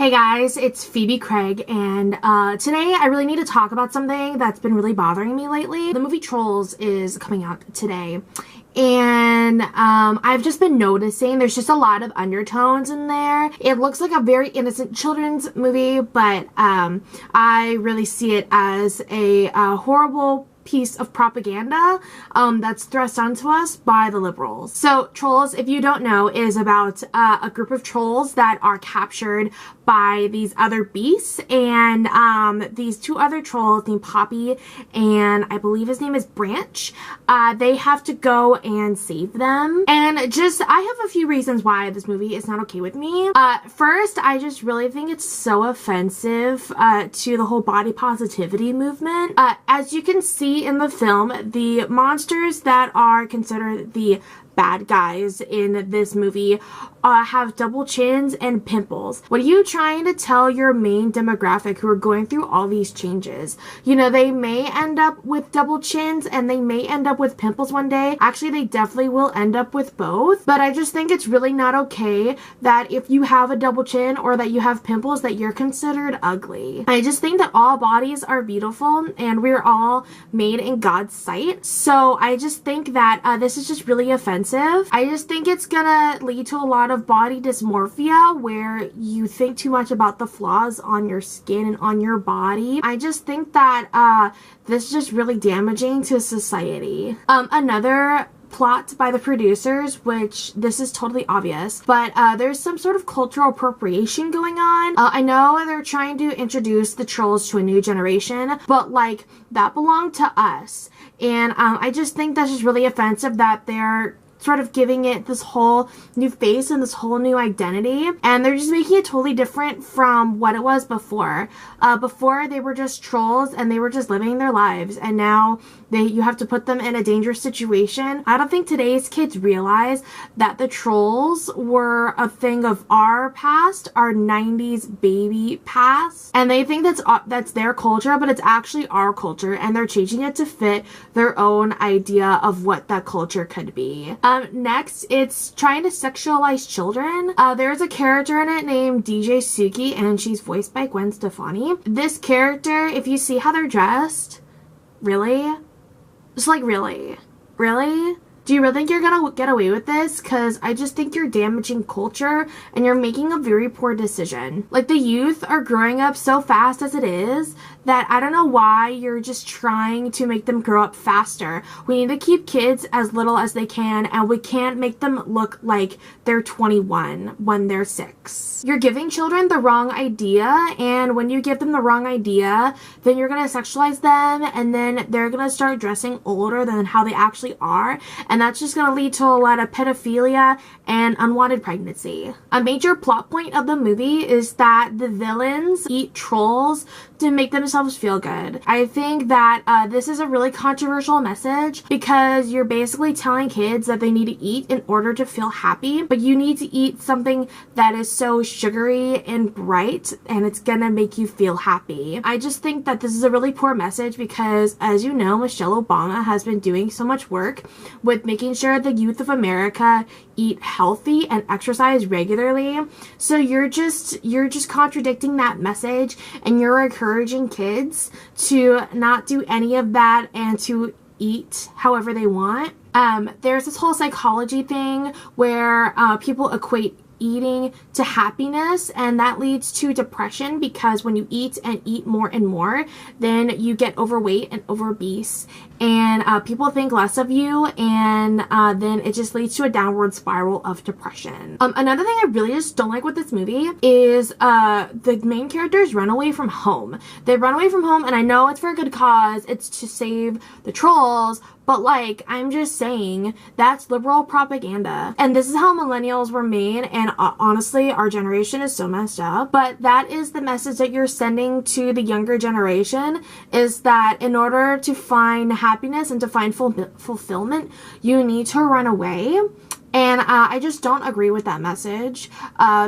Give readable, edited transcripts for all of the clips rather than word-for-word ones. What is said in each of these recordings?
Hey guys, it's Phoebe Craig, and today I really need to talk about something that's been really bothering me lately. The movie Trolls is coming out today, and I've just been noticing there's just a lot of undertones in there. It looks like a very innocent children's movie, but I really see it as a horrible piece of propaganda that's thrust onto us by the liberals. So Trolls, if you don't know, is about a group of trolls that are captured by these other beasts, and these two other trolls named Poppy and I believe his name is Branch, they have to go and save them. And I have a few reasons why this movie is not okay with me. First, I just really think it's so offensive to the whole body positivity movement. As you can see in the film, the monsters that are considered the bad guys in this movie have double chins and pimples. What are you trying to tell your main demographic who are going through all these changes? You know, they may end up with double chins and they may end up with pimples one day. Actually, they definitely will end up with both. But I just think it's really not okay that if you have a double chin or that you have pimples that you're considered ugly. I just think that all bodies are beautiful and we're all made in God's sight. So I just think that this is just really offensive. I just think it's gonna lead to a lot of body dysmorphia where you think too much about the flaws on your skin and on your body. I just think that this is just really damaging to society. Another plot by the producers, which this is totally obvious, but there's some sort of cultural appropriation going on. I know they're trying to introduce the trolls to a new generation, but like that belonged to us. And I just think that's just really offensive that they're sort of giving it this whole new face and this whole new identity, and they're just making it totally different from what it was before. Before they were just trolls and they were just living their lives, and now you have to put them in a dangerous situation. I don't think today's kids realize that the trolls were a thing of our past, our 90s baby past, and they think that's their culture, but it's actually our culture, and they're changing it to fit their own idea of what that culture could be. Next, it's trying to sexualize children. There's a character in it named DJ Suki, and she's voiced by Gwen Stefani. This character, if you see how they're dressed, really? Just like, really? Really? Do you really think you're gonna get away with this? Because I just think you're damaging culture and you're making a very poor decision. Like, the youth are growing up so fast as it is that I don't know why you're just trying to make them grow up faster. We need to keep kids as little as they can, and we can't make them look like they're 21 when they're 6. You're giving children the wrong idea, and when you give them the wrong idea, then you're gonna sexualize them, and then they're gonna start dressing older than how they actually are, and that's just gonna lead to a lot of pedophilia and unwanted pregnancy. A major plot point of the movie is that the villains eat trolls to make themselves feel good. I think that this is a really controversial message because you're basically telling kids that they need to eat in order to feel happy, but you need to eat something that is so sugary and bright and it's gonna make you feel happy. I just think that this is a really poor message because, as you know, Michelle Obama has been doing so much work with making sure the youth of America eat healthy and exercise regularly. So you're just contradicting that message, and you're encouraging kids to not do any of that and to eat however they want. There's this whole psychology thing where people equate eating to happiness, and that leads to depression because when you eat and eat more and more, then you get overweight and obese, and people think less of you, and then it just leads to a downward spiral of depression. Another thing I really just don't like with this movie is the main characters run away from home. They run away from home, and I know it's for a good cause, it's to save the trolls, but like, I'm just saying, that's liberal propaganda. And this is how millennials were made, and honestly, our generation is so messed up. But that is the message that you're sending to the younger generation, is that in order to find happiness and to find fulfillment, you need to run away. And I just don't agree with that message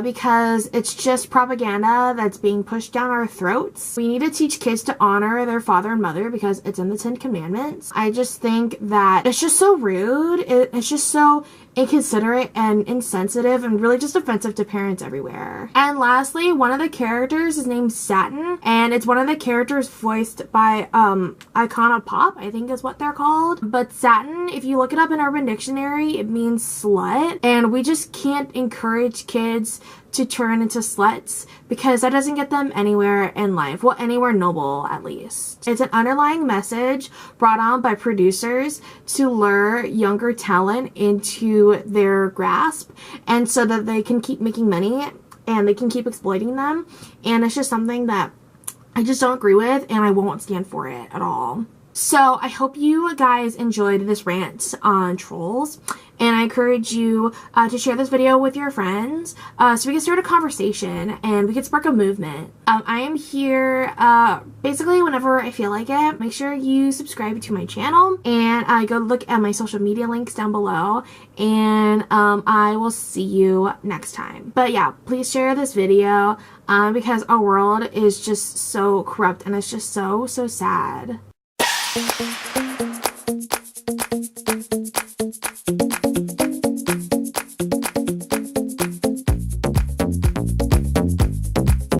because it's just propaganda that's being pushed down our throats. We need to teach kids to honor their father and mother because it's in the 10 Commandments. I just think that it's just so rude. It's just so inconsiderate and insensitive and really just offensive to parents everywhere. And lastly, one of the characters is named Satin, and it's one of the characters voiced by Icona Pop, I think is what they're called. But Satin, if you look it up in Urban Dictionary, it means slut, and we just can't encourage kids to turn into sluts because that doesn't get them anywhere in life. Well, anywhere noble, at least. It's an underlying message brought on by producers to lure younger talent into their grasp, and so that they can keep making money and they can keep exploiting them. And it's just something that I just don't agree with, and I won't stand for it at all. So I hope you guys enjoyed this rant on trolls, and I encourage you to share this video with your friends so we can start a conversation and we can spark a movement. I am here basically whenever I feel like it. Make sure you subscribe to my channel and go look at my social media links down below, and I will see you next time. But yeah, please share this video because our world is just so corrupt and it's just so sad. Thank you.